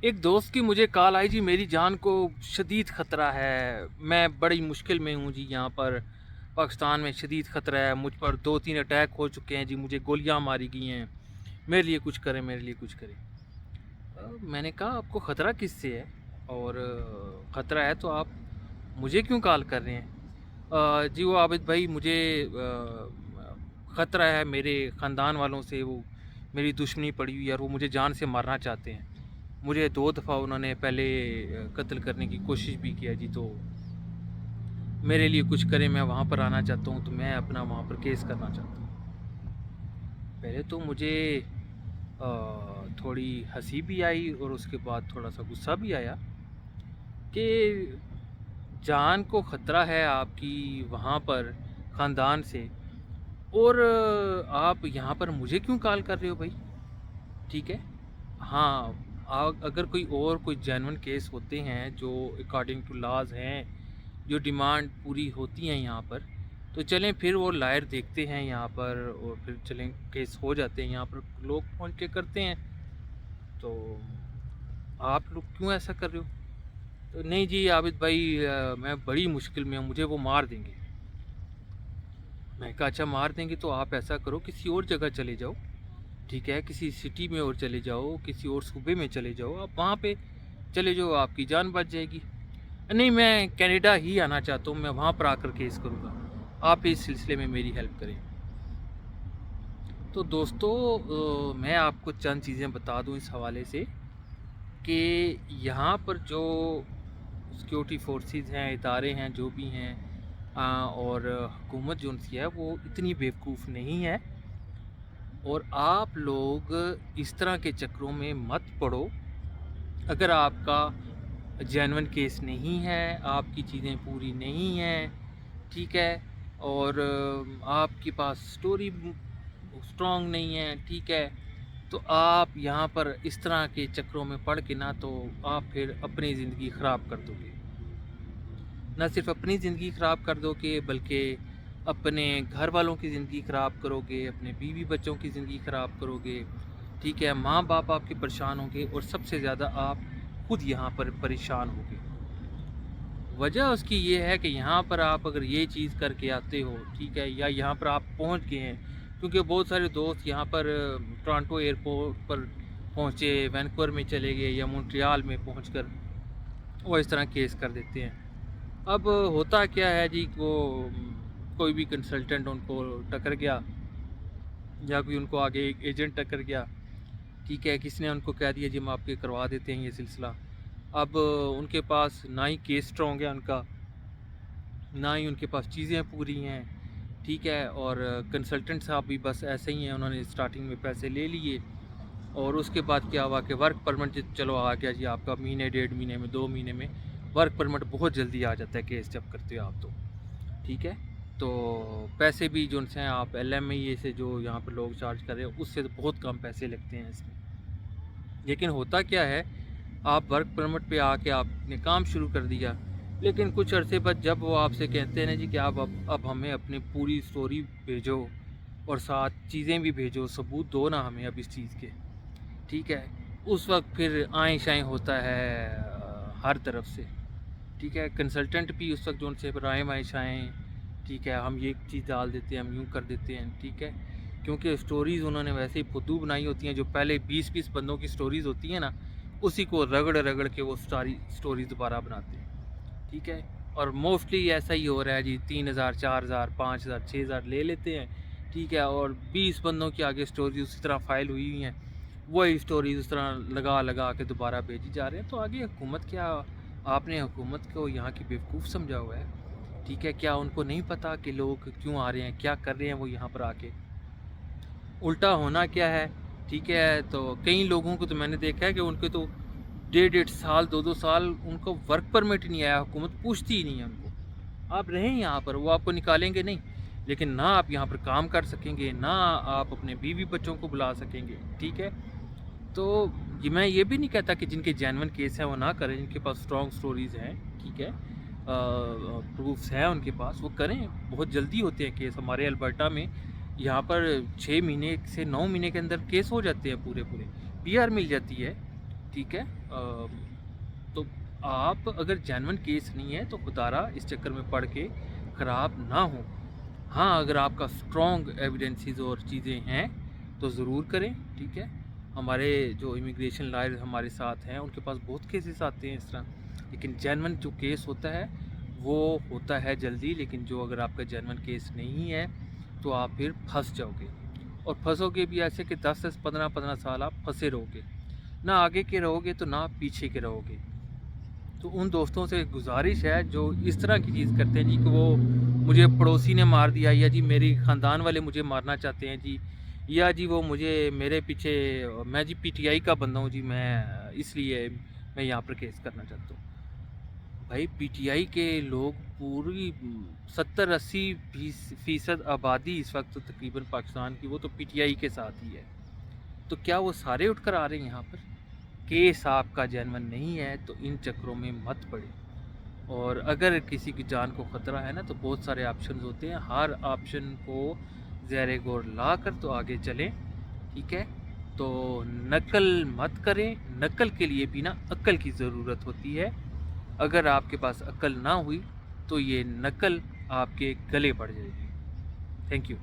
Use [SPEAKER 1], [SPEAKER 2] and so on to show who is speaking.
[SPEAKER 1] एक दोस्त की मुझे कॉल आई जी, मेरी जान को शदीद ख़तरा है। मैं बड़ी मुश्किल में हूँ जी। यहाँ पर पाकिस्तान में शदीद ख़तरा है। मुझ पर 2-3 अटैक हो चुके हैं जी। मुझे गोलियाँ मारी गई हैं। मेरे लिए कुछ करें, मेरे लिए कुछ करें। मैंने कहा आपको ख़तरा किससे है? और ख़तरा है तो आप मुझे क्यों कॉल कर रहे हैं? जी वो आबिद भाई, मुझे ख़तरा है मेरे ख़ानदान वालों से। वो मेरी दुश्मनी पड़ी हुई है और वो मुझे जान से मारना चाहते हैं। मुझे 2 दफ़ा उन्होंने पहले कत्ल करने की कोशिश भी किया जी। तो मेरे लिए कुछ करें, मैं वहाँ पर आना चाहता हूँ, तो मैं अपना वहाँ पर केस करना चाहता हूँ। पहले तो मुझे थोड़ी हँसी भी आई और उसके बाद थोड़ा-सा गुस्सा भी आया कि जान को ख़तरा है आपकी वहाँ पर ख़ानदान से, और आप यहाँ पर मुझे क्यों कॉल कर रहे हो भाई? ठीक है। हाँ, अगर कोई जेन्युइन केस होते हैं जो अकॉर्डिंग टू लॉज़ हैं, जो डिमांड पूरी होती हैं यहाँ पर, तो चलें फिर वो लायर देखते हैं यहाँ पर, और फिर चलें केस हो जाते हैं यहाँ पर, लोग पहुँच के करते हैं। तो आप लोग क्यों ऐसा कर रहे हो? तो नहीं जी आबिद भाई, मैं बड़ी मुश्किल में हूँ, मुझे वो मार देंगे। मैं कहा अच्छा मार देंगे तो आप ऐसा करो, किसी और जगह चले जाओ। ठीक है, किसी सिटी में और चले जाओ, किसी और सूबे में चले जाओ, आप वहाँ पे चले जाओ, आपकी जान बच जाएगी। नहीं, मैं कनाडा ही आना चाहता हूँ, मैं वहाँ पर आकर केस करूँगा। आप इस सिलसिले में मेरी हेल्प करें। तो दोस्तों, मैं आपको चंद चीज़ें बता दूँ इस हवाले से कि यहाँ पर जो सिक्योरिटी फोर्सेस हैं, इदारे हैं, जो भी हैं, और हुकूमत जो उनकी है वो इतनी बेवकूफ़ नहीं है। और आप लोग इस तरह के चक्करों में मत पड़ो। अगर आपका जेन्युइन केस नहीं है, आपकी चीज़ें पूरी नहीं हैं, ठीक है, और आपके पास स्टोरी स्ट्रॉन्ग नहीं है, ठीक है, तो आप यहाँ पर इस तरह के चक्करों में पड़ के ना, तो आप फिर अपनी ज़िंदगी ख़राब कर दोगे। ना सिर्फ अपनी ज़िंदगी ख़राब कर दोगे, बल्कि अपने घर वालों की ज़िंदगी ख़राब करोगे, अपने बीवी बच्चों की ज़िंदगी ख़राब करोगे, ठीक है, माँ बाप आपके परेशान होंगे, और सबसे ज़्यादा आप खुद यहाँ पर परेशान होगे। वजह उसकी ये है कि यहाँ पर आप अगर ये चीज़ करके आते हो, ठीक है, या यहाँ पर आप पहुँच गए हैं, क्योंकि बहुत सारे दोस्त यहाँ पर टोरंटो एयरपोर्ट पर पहुँचे, वैनकूवर में चले गए, या मॉन्ट्रियल में पहुँचकर वो इस तरह केस कर देते हैं। अब होता क्या है जी, वो कोई भी कंसल्टेंट उनको टकर गया, या कोई उनको आगे एक एजेंट टकर गया, ठीक है, किसी ने उनको कह दिया जी हम आपके करवा देते हैं ये सिलसिला। अब उनके पास ना ही केस स्ट्रॉन्ग है उनका, ना ही उनके पास चीज़ें पूरी हैं, ठीक है, और कंसल्टेंट साहब भी बस ऐसे ही हैं, उन्होंने स्टार्टिंग में पैसे ले लिए, और उसके बाद क्या हुआ कि वर्क परमिट चलो आ गया जी आपका, महीने 1.5 महीने में, 2 महीने में वर्क परमिट बहुत जल्दी आ जाता है केस जब करते हो आप तो, ठीक है। तो पैसे भी जो उनसे हैं, आप LMIA से जो यहाँ पर लोग चार्ज कर रहे हैं उससे तो बहुत कम पैसे लगते हैं इसमें। लेकिन होता क्या है, आप वर्क परमिट पे आके आपने काम शुरू कर दिया, लेकिन कुछ अरसे बाद जब वो आपसे कहते हैं ना जी कि आप अब हमें अपनी पूरी स्टोरी भेजो, और साथ चीज़ें भी भेजो, सबूत दो ना हमें अब इस चीज़ के, ठीक है, उस वक्त फिर आए शाएँ होता है हर तरफ से, ठीक है। कंसल्टेंट भी उस वक्त जो उनसे राय वाय शाएँ, ठीक है, हम ये चीज़ डाल देते हैं, हम यूँ कर देते हैं, ठीक है, क्योंकि स्टोरीज़ उन्होंने वैसे ही फुद्दू बनाई होती हैं, जो पहले 20-20 बंदों की स्टोरीज़ होती हैं ना, उसी को रगड़ रगड़ के वो सारी स्टोरीज़ दोबारा बनाते हैं, ठीक है। और मोस्टली ऐसा ही हो रहा है जी, 3,000 4,000 5,000 6,000 ले लेते हैं, ठीक है, और 20 बंदों की आगे स्टोरी उसी तरह फाइल हुई हुई हैं, वही स्टोरीज़ उस तरह लगा लगा के दोबारा भेजी जा रहे हैं। तो आगे हुकूमत क्या, आपने हुकूमत को यहाँ की बेवकूफ़ समझा हुआ है, ठीक है, क्या उनको नहीं पता कि लोग क्यों आ रहे हैं, क्या कर रहे हैं वो यहाँ पर आके? उल्टा होना क्या है, ठीक है, तो कई लोगों को तो मैंने देखा है कि उनके तो डेढ़-डेढ़ साल, 2-2 साल उनको वर्क परमिट ही नहीं आया, हुकूमत पूछती ही नहीं है उनको। आप रहें यहाँ पर, वो आपको निकालेंगे नहीं, लेकिन ना आप यहाँ पर काम कर सकेंगे, ना आप अपने बीवी बच्चों को बुला सकेंगे, ठीक है? तो ये मैं ये भी नहीं कहता कि जिनके जेन्युइन केस हैं वो ना करें, जिनके पास स्ट्रॉन्ग स्टोरीज़ हैं, ठीक है, प्रूफ्स हैं उनके पास, वो करें, बहुत जल्दी होते हैं केस। हमारे अल्बर्टा में यहाँ पर 6 महीने से 9 महीने के अंदर केस हो जाते हैं पूरे-पूरे, PR मिल जाती है, ठीक है। तो आप अगर जेन्युइन केस नहीं है तो खुदारा इस चक्कर में पड़ के ख़राब ना हो। हाँ, अगर आपका स्ट्रॉन्ग एविडेंसेस और चीज़ें हैं तो ज़रूर करें, ठीक है। हमारे जो इमिग्रेशन लॉयर हमारे साथ हैं उनके पास बहुत केसेस आते हैं इस तरह, लेकिन जेन्युइन जो केस होता है वो होता है जल्दी। लेकिन जो अगर आपका जेन्युइन केस नहीं है तो आप फिर फंस जाओगे, और फंसोगे भी ऐसे कि 10 से 15 साल आप फंसे रहोगे, ना आगे के रहोगे तो ना पीछे के रहोगे। तो उन दोस्तों से गुजारिश है जो इस तरह की चीज़ करते हैं जी कि वो मुझे पड़ोसी ने मार दिया, या जी मेरी ख़ानदान वाले मुझे मारना चाहते हैं जी, या जी वो मुझे मेरे पीछे, मैं जी पीटीआई का बंदा हूँ जी, मैं इसलिए मैं यहाँ पर केस करना चाहता हूँ। भाई पीटीआई के लोग पूरी 70-80 फीसद आबादी इस वक्त तकरीबन पाकिस्तान की वो तो पीटीआई के साथ ही है। तो क्या वो सारे उठकर आ रहे हैं यहाँ पर? केस आपका जेन्युइन नहीं है तो इन चक्करों में मत पड़े। और अगर किसी की जान को ख़तरा है ना तो बहुत सारे ऑप्शन होते हैं, हर ऑप्शन को ज़ेर गौर ला कर तो आगे चलें, ठीक है। तो नकल मत करें, नकल के लिए भी ना अक्ल की ज़रूरत होती है। अगर आपके पास अक्ल ना हुई तो ये नकल आपके गले पड़ जाएगी। Thank you.